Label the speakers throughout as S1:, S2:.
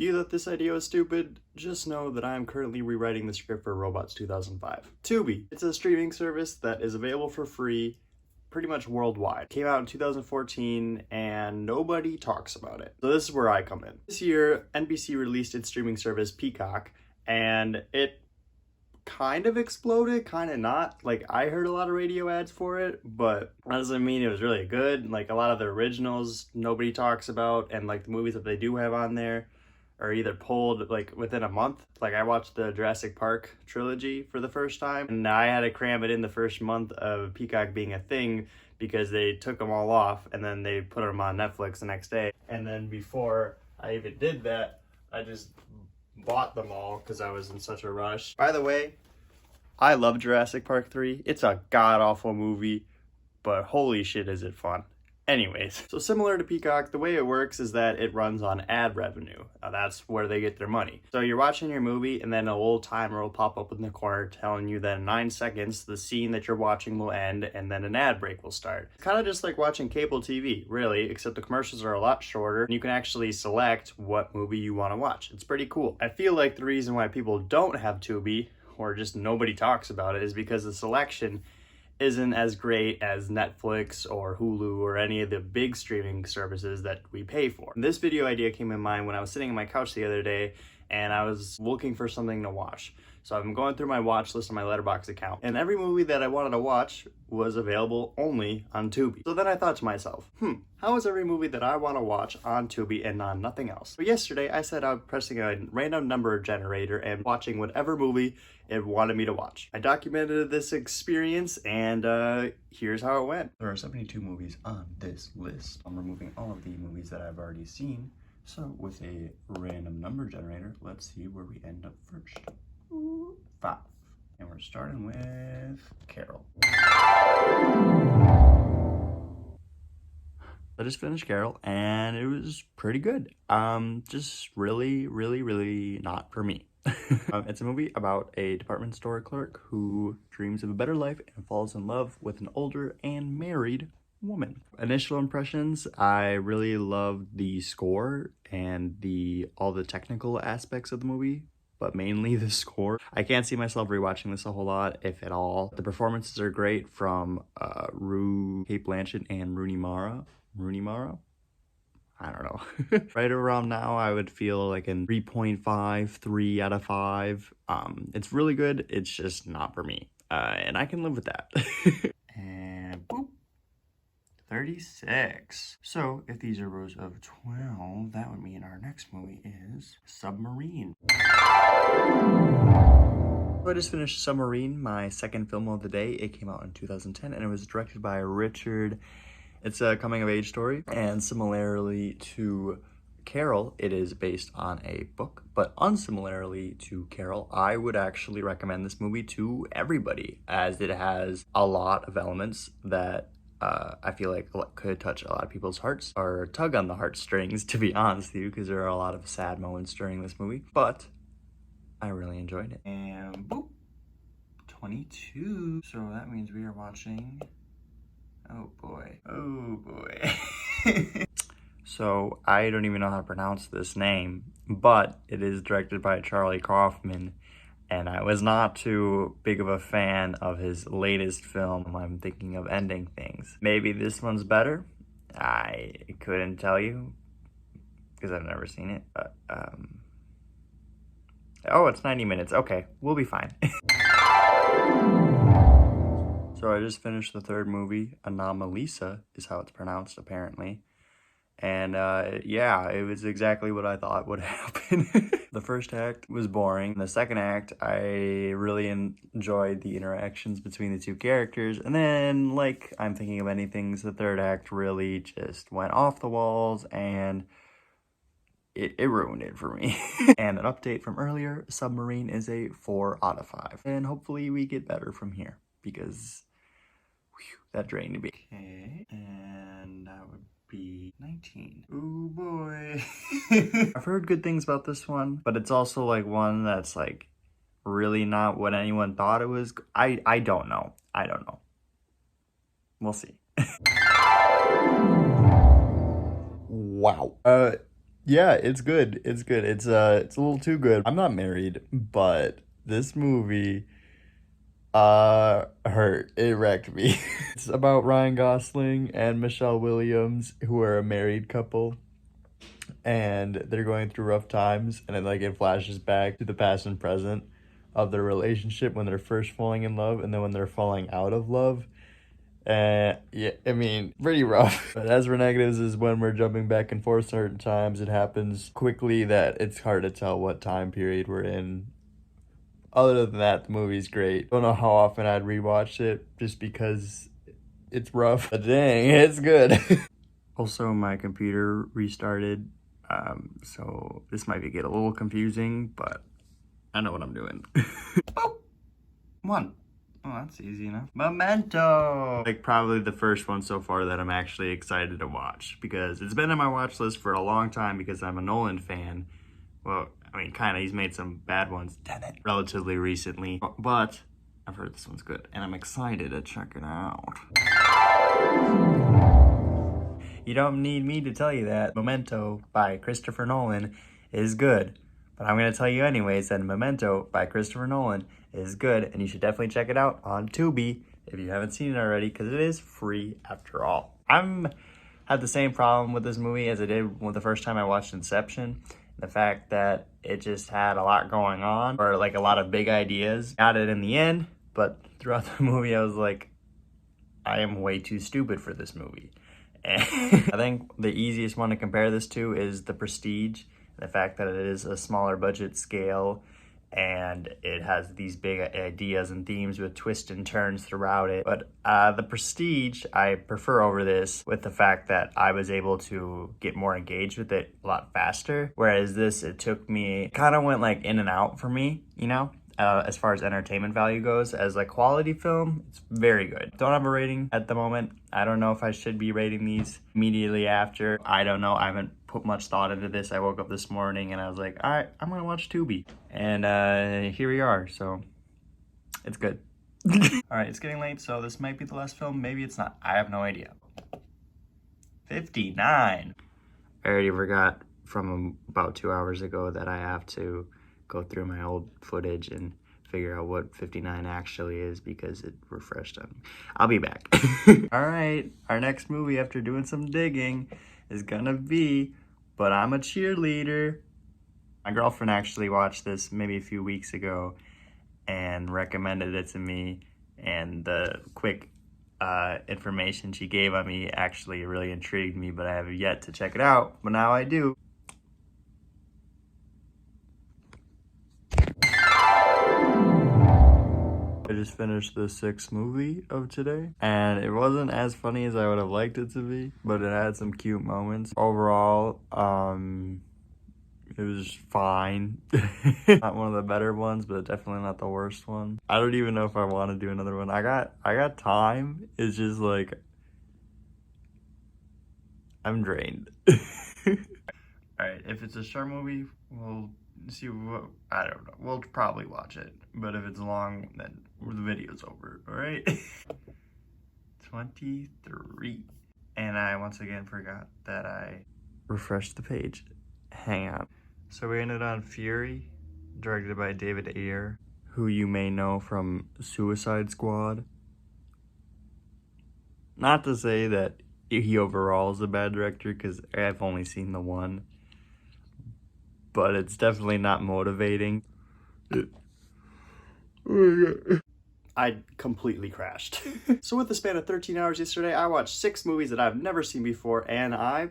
S1: you that this idea is stupid, just know that I am currently rewriting the script for Robots 2005. Tubi. It's a streaming service that is available for free pretty much worldwide. Came out in 2014 and nobody talks about it. So this is where I come in. This year, NBC released its streaming service Peacock, and it kind of exploded, kind of not. Like, I heard a lot of radio ads for it, but that doesn't mean it was really good. Like, a lot of the originals nobody talks about, and like the movies that they do have on there are either pulled like within a month. Like, I watched the Jurassic Park trilogy for the first time, and I had to cram it in the first month of Peacock being a thing because they took them all off and then they put them on Netflix the next day. And then before I even did that, I just bought them all because I was in such a rush. By the way, I love Jurassic Park 3. It's a god-awful movie, but holy shit is it fun. Anyways, so similar to Peacock, the way it works is that it runs on ad revenue. That's where they get their money. So you're watching your movie and then a little timer will pop up in the corner telling you that in 9 seconds, the scene that you're watching will end and then an ad break will start. It's kind of just like watching cable TV, really, except the commercials are a lot shorter and you can actually select what movie you want to watch. It's pretty cool. I feel like the reason why people don't have Tubi, or just nobody talks about it, is because the selection isn't as great as Netflix or Hulu or any of the big streaming services that we pay for. This video idea came in mind when I was sitting on my couch the other day and I was looking for something to watch. So I'm going through my watch list on my Letterboxd account, and every movie that I wanted to watch was available only on Tubi. So then I thought to myself, how is every movie that I want to watch on Tubi and on nothing else? So yesterday I set out pressing a random number generator and watching whatever movie it wanted me to watch. I documented this experience and here's how it went. There are 72 movies on this list. I'm removing all of the movies that I've already seen. So with a random number generator, let's see where we end up first. 5. And we're starting with Carol. I just finished Carol and it was pretty good. Just really not for me. It's a movie about a department store clerk who dreams of a better life and falls in love with an older and married woman. Initial impressions, I really loved the score and all the technical aspects of the movie, but mainly the score. I can't see myself rewatching this a whole lot, if at all. The performances are great from Kate Blanchett and Rooney Mara. I don't know. Right around now, I would feel like in 3.5, 3 out of 5. It's really good. It's just not for me. And I can live with that. And boop. 36. So if these are rows of 12, that would mean our next movie is Submarine. So I just finished Submarine, my second film of the day. It came out in 2010 and it was directed by Richard. It's a coming-of-age story, and similarly to Carol, it is based on a book, but unsimilarly to Carol, I would actually recommend this movie to everybody, as it has a lot of elements that I feel like could touch a lot of people's hearts, or tug on the heartstrings, to be honest with you, because there are a lot of sad moments during this movie, but I really enjoyed it. And boop, 22. So that means we are watching... Oh boy. So I don't even know how to pronounce this name, but it is directed by Charlie Kaufman, and I was not too big of a fan of his latest film, I'm Thinking of Ending Things. Maybe this one's better. I couldn't tell you because I've never seen it, but oh, it's 90 minutes. Okay, we'll be fine. So I just finished the third movie, Anomalisa is how it's pronounced apparently. And yeah, it was exactly what I thought would happen. The first act was boring. The second act, I really enjoyed the interactions between the two characters. And then, like I'm Thinking of Ending Things, the third act really just went off the walls and it ruined it for me. And an update from earlier, Submarine is a 4 out of 5. And hopefully we get better from here because... that drained me. Okay, and that would be 19. Ooh boy. I've heard good things about this one, but it's also like one that's like really not what anyone thought it was. I don't know. We'll see. Wow. Yeah, it's good. It's good. It's a little too good. I'm not married, but this movie hurt. It wrecked me. It's about Ryan Gosling and Michelle Williams, who are a married couple, and they're going through rough times, and it flashes back to the past and present of their relationship when they're first falling in love and then when they're falling out of love. Yeah, I mean, pretty rough. But as for negatives is when we're jumping back and forth certain times, it happens quickly that it's hard to tell what time period we're in. Other than that, the movie's great. Don't know how often I'd rewatch it just because it's rough. But dang, it's good. Also, my computer restarted, so this might get a little confusing, but I know what I'm doing. Oh, one. Oh, that's easy enough. Memento! Like, probably the first one so far that I'm actually excited to watch, because it's been on my watch list for a long time because I'm a Nolan fan. Well, I mean, kind of. He's made some bad ones, damn it, relatively recently. But I've heard this one's good, and I'm excited to check it out. You don't need me to tell you that Memento by Christopher Nolan is good. But I'm going to tell you anyways that Memento by Christopher Nolan is good, and you should definitely check it out on Tubi if you haven't seen it already, because it is free after all. Had the same problem with this movie as I did with the first time I watched Inception. The fact that it just had a lot going on, or like a lot of big ideas. Got it in the end, but throughout the movie I was like, I am way too stupid for this movie. And I think the easiest one to compare this to is The Prestige. The fact that it is a smaller budget scale and it has these big ideas and themes with twists and turns throughout it. But The Prestige I prefer over this, with the fact that I was able to get more engaged with it a lot faster. Whereas this, it took me, kind of went like in and out for me, you know? As far as entertainment value goes. As a quality film, it's very good. Don't have a rating at the moment. I don't know if I should be rating these immediately after. I don't know. I haven't put much thought into this. I woke up this morning and I was like, all right, I'm gonna watch Tubi. And here we are, so it's good. All right, it's getting late, so this might be the last film. Maybe it's not. I have no idea. 59. I already forgot from about 2 hours ago that I have to go through my old footage and figure out what 59 actually is, because it refreshed on me. I'll be back. All right, our next movie after doing some digging is gonna be But I'm a Cheerleader. My girlfriend actually watched this maybe a few weeks ago and recommended it to me, and the quick information she gave on me actually really intrigued me, but I have yet to check it out, but now I do. I just finished the 6th movie of today, and it wasn't as funny as I would have liked it to be, but it had some cute moments. Overall, it was fine. Not one of the better ones, but definitely not the worst one. I don't even know if I want to do another one. I got time. It's just like, I'm drained. Alright, if it's a short movie, we'll see what, I don't know. We'll probably watch it. But if it's long, then the video's over, alright? 23. And I once again forgot that I refreshed the page. Hang on. So we ended on Fury, directed by David Ayer, who you may know from Suicide Squad. Not to say that he overall is a bad director, because I've only seen the one. But it's definitely not motivating. Oh my God. I completely crashed. So with the span of 13 hours yesterday, I watched 6 movies that I've never seen before, and I,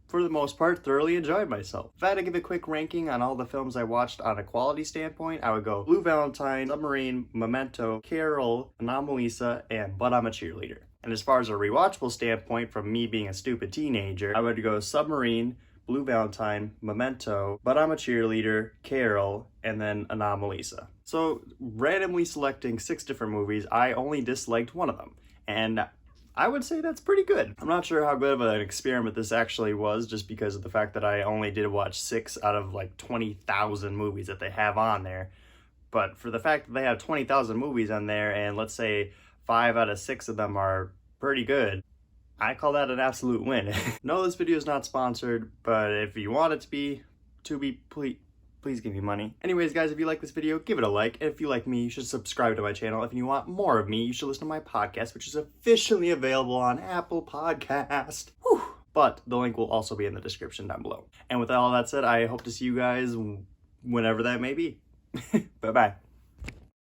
S1: for the most part, thoroughly enjoyed myself. If I had to give a quick ranking on all the films I watched on a quality standpoint, I would go Blue Valentine, Submarine, Memento, Carol, Anomalisa, and But I'm a Cheerleader. And as far as a rewatchable standpoint, from me being a stupid teenager, I would go Submarine, Blue Valentine, Memento, But I'm a Cheerleader, Carol, and then Anomalisa. So, randomly selecting 6 different movies, I only disliked one of them. And I would say that's pretty good. I'm not sure how good of an experiment this actually was, just because of the fact that I only did watch 6 out of like 20,000 movies that they have on there. But for the fact that they have 20,000 movies on there, and let's say 5 out of 6 of them are pretty good, I call that an absolute win. No, this video is not sponsored, but if you want it to be, Tubi, please give me money. Anyways, guys, if you like this video, give it a like. If you like me, you should subscribe to my channel. If you want more of me, you should listen to my podcast, which is officially available on Apple Podcast. Whew. But the link will also be in the description down below. And with all that said, I hope to see you guys whenever that may be. Bye-bye.